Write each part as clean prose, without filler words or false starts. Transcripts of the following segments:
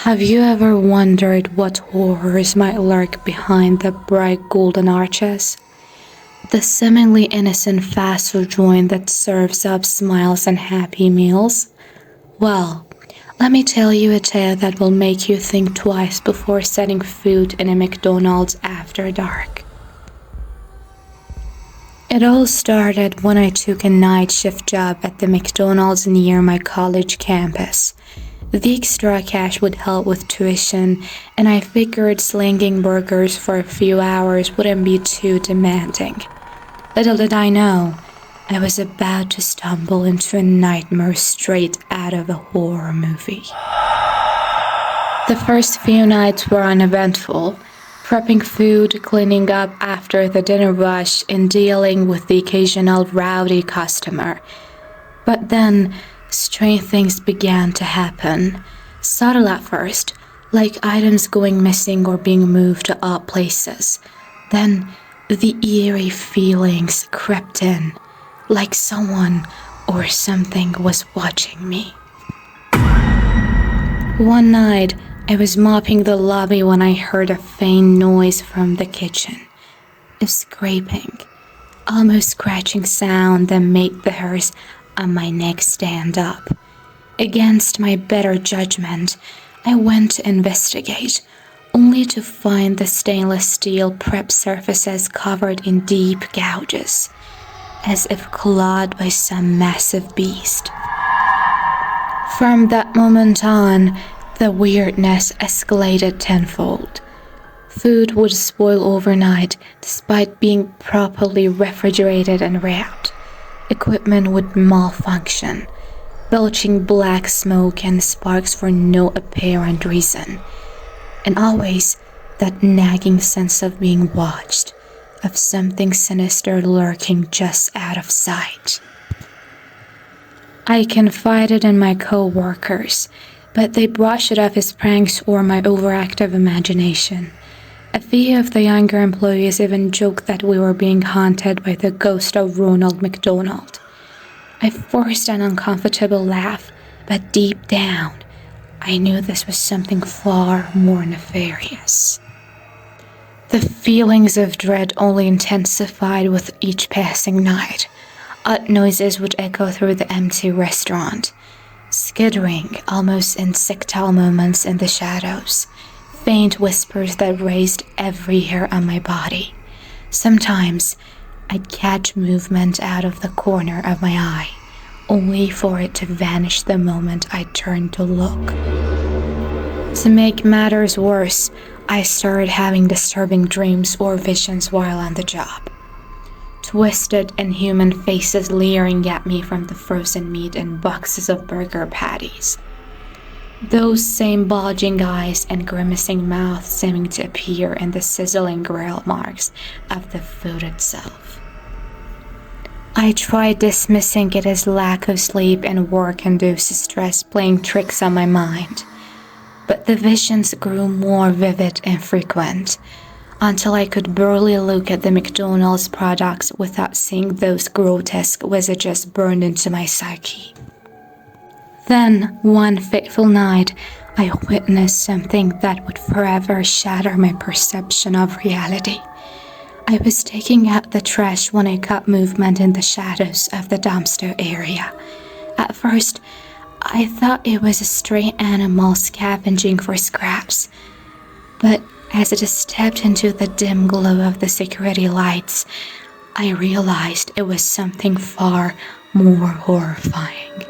Have you ever wondered what horrors might lurk behind the bright golden arches? The seemingly innocent fast food joint that serves up smiles and happy meals? Well, let me tell you a tale that will make you think twice before setting foot in a McDonald's after dark. It all started when I took a night shift job at the McDonald's near my college campus. The extra cash would help with tuition, and I figured slinging burgers for a few hours wouldn't be too demanding. Little did I know, I was about to stumble into a nightmare straight out of a horror movie. The first few nights were uneventful, prepping food, cleaning up after the dinner rush, and dealing with the occasional rowdy customer. But then, strange things began to happen. Subtle at first, like items going missing or being moved to odd places. Then, the eerie feelings crept in, like someone or something was watching me. One night, I was mopping the lobby when I heard a faint noise from the kitchen. A scraping, almost scratching sound that made the hairs on my neck stand up. Against my better judgment, I went to investigate, only to find the stainless steel prep surfaces covered in deep gouges, as if clawed by some massive beast. From that moment on, the weirdness escalated tenfold. Food would spoil overnight despite being properly refrigerated and wrapped. Equipment would malfunction, belching black smoke and sparks for no apparent reason. And always that nagging sense of being watched, of something sinister lurking just out of sight. I confided in my co-workers, but they brushed it off as pranks or my overactive imagination. A few of the younger employees even joked that we were being haunted by the ghost of Ronald McDonald. I forced an uncomfortable laugh, but deep down, I knew this was something far more nefarious. The feelings of dread only intensified with each passing night. Odd noises would echo through the empty restaurant, skittering, almost insectile moments in the shadows. Faint whispers that raised every hair on my body. Sometimes, I'd catch movement out of the corner of my eye, only for it to vanish the moment I turned to look. To make matters worse, I started having disturbing dreams or visions while on the job. Twisted, inhuman faces leering at me from the frozen meat and boxes of burger patties. Those same bulging eyes and grimacing mouth seeming to appear in the sizzling grill marks of the food itself. I tried dismissing it as lack of sleep and work-induced stress playing tricks on my mind, but the visions grew more vivid and frequent, until I could barely look at the McDonald's products without seeing those grotesque visages burned into my psyche. Then, one fateful night, I witnessed something that would forever shatter my perception of reality. I was taking out the trash when I caught movement in the shadows of the dumpster area. At first, I thought it was a stray animal scavenging for scraps, but as it stepped into the dim glow of the security lights, I realized it was something far more horrifying.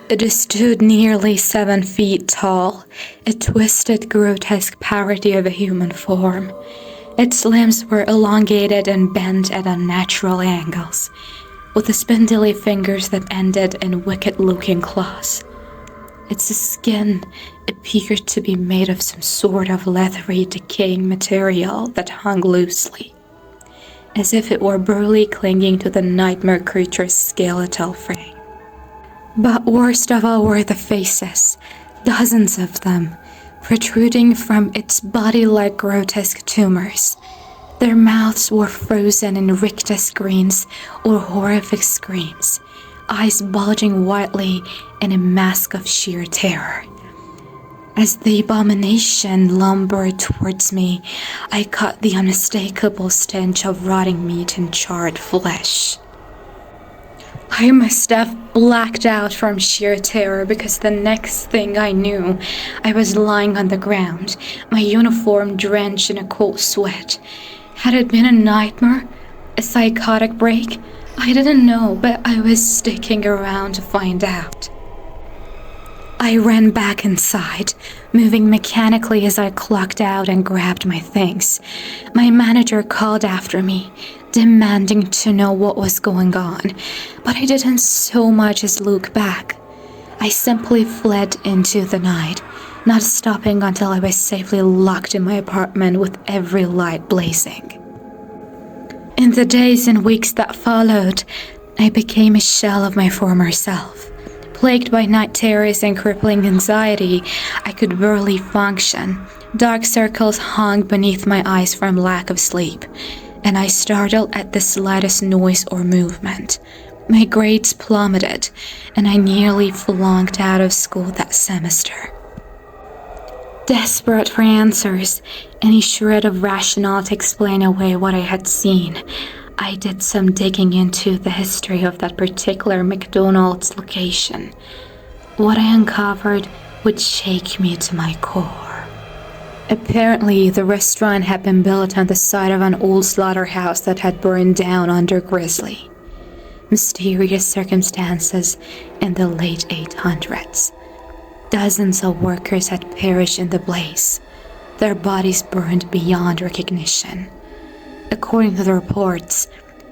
It stood nearly 7 feet tall, a twisted, grotesque parody of a human form. Its limbs were elongated and bent at unnatural angles, with the spindly fingers that ended in wicked-looking claws. Its skin appeared to be made of some sort of leathery, decaying material that hung loosely, as if it were barely clinging to the nightmare creature's skeletal frame. But worst of all were the faces, dozens of them, protruding from its body like grotesque tumors. Their mouths were frozen in rictus grins or horrific screams, eyes bulging widely in a mask of sheer terror. As the abomination lumbered towards me, I caught the unmistakable stench of rotting meat and charred flesh. I must have blacked out from sheer terror because the next thing I knew, I was lying on the ground, my uniform drenched in a cold sweat. Had it been a nightmare? A psychotic break? I didn't know, but I was sticking around to find out. I ran back inside, moving mechanically as I clocked out and grabbed my things. My manager called after me, demanding to know what was going on, but I didn't so much as look back. I simply fled into the night, not stopping until I was safely locked in my apartment with every light blazing. In the days and weeks that followed, I became a shell of my former self. Plagued by night terrors and crippling anxiety, I could barely function. Dark circles hung beneath my eyes from lack of sleep, and I startled at the slightest noise or movement. My grades plummeted, and I nearly flunked out of school that semester. Desperate for answers, any shred of rationale to explain away what I had seen, I did some digging into the history of that particular McDonald's location. What I uncovered would shake me to my core. Apparently, the restaurant had been built on the site of an old slaughterhouse that had burned down under Grizzly. Mysterious circumstances in the late 800s. Dozens of workers had perished in the blaze, their bodies burned beyond recognition. According to the reports,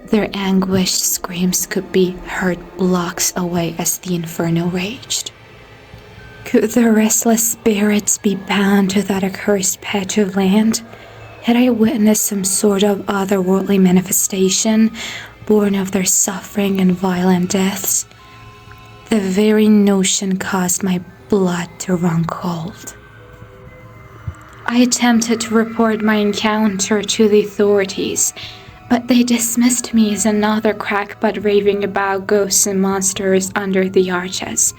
their anguished screams could be heard blocks away as the inferno raged. Could the restless spirits be bound to that accursed patch of land? Had I witnessed some sort of otherworldly manifestation born of their suffering and violent deaths? The very notion caused my blood to run cold. I attempted to report my encounter to the authorities, but they dismissed me as another crackpot raving about ghosts and monsters under the arches.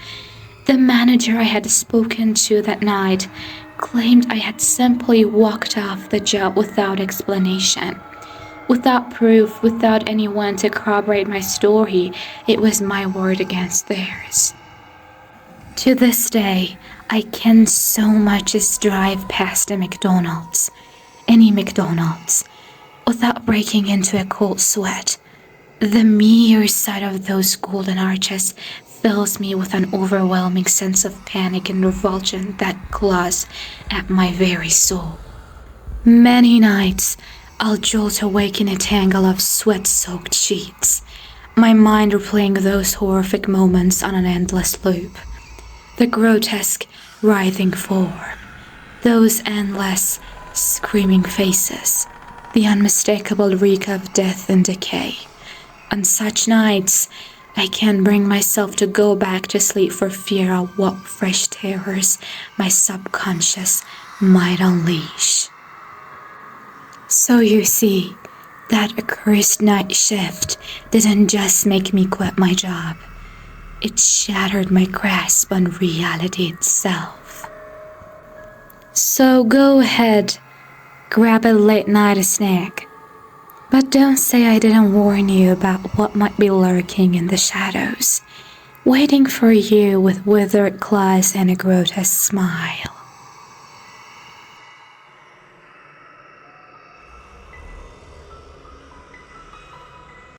The manager I had spoken to that night claimed I had simply walked off the job without explanation. Without proof, without anyone to corroborate my story, it was my word against theirs. To this day, I can so much as drive past a McDonald's, any McDonald's, without breaking into a cold sweat. The mere sight of those golden arches fills me with an overwhelming sense of panic and revulsion that claws at my very soul. Many nights, I'll jolt awake in a tangle of sweat-soaked sheets, my mind replaying those horrific moments on an endless loop. The grotesque, writhing form, those endless, screaming faces, the unmistakable reek of death and decay. On such nights, I can't bring myself to go back to sleep for fear of what fresh terrors my subconscious might unleash. So you see, that accursed night shift didn't just make me quit my job. It shattered my grasp on reality itself. So go ahead, grab a late night snack. But don't say I didn't warn you about what might be lurking in the shadows, waiting for you with withered claws and a grotesque smile.